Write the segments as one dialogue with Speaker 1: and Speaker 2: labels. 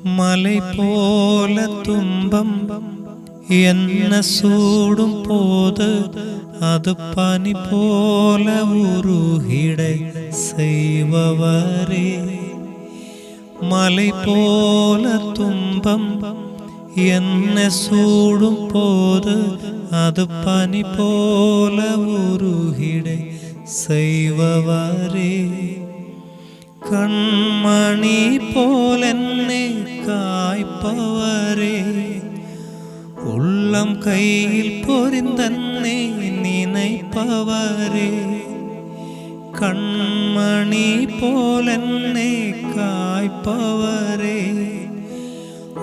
Speaker 1: மலை போல துன்பம் என்ன சூடும் போது அது பனி போல உருகிடை செய்பவரே. மலை போல துன்பம் என்ன சூடும் போது அது பனி போல உருகிடை செய்பவரே. கண்மணி போலென்னை காய்ப்பவரே. உள்ளம் கையில் பொறிந்தன்னை நினைப்பவரே. கண்மணி போலென்னை காய்ப்பவரே.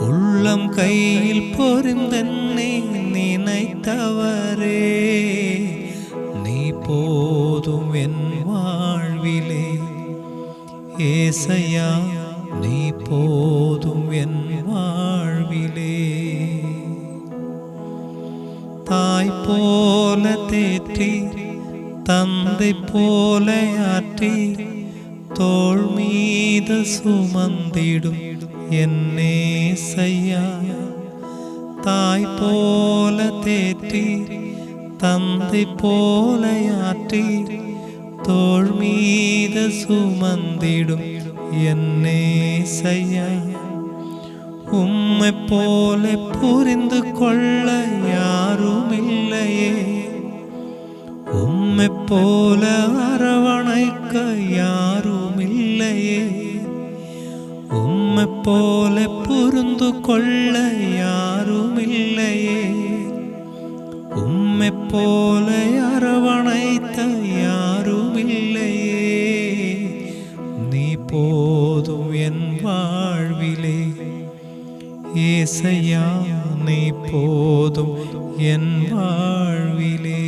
Speaker 1: உள்ளம் கையில் பொறிந்தன்னை நினைத்தவரே. நீ போதும் என் வாழ்விலே ஏசையா, நீ போதும் என் வாழ்விலே. தாய் போல தேற்றி தந்தை போல ஆற்றி தோள் மீது சுமந்திடும் என்னேசையா. தாய் போல தேற்றி தந்தை போல ஆற்றி தோள் மீது சுமந்திடும் என்னேசையா. உம்மை போல புரிந்து கொள்ள யாரும் இல்லையே. உம்மை போல அரவணைக்க யாரும் இல்லையே. உம்மை போல புரிந்து கொள்ள யாரும் இல்லையே. உம்மை போல அரவணைத்த யாரும் இல்லையே. நீ போதும் என் வாழ்விலே ஏசையா, நீ போதும் என் வாழ்விலே.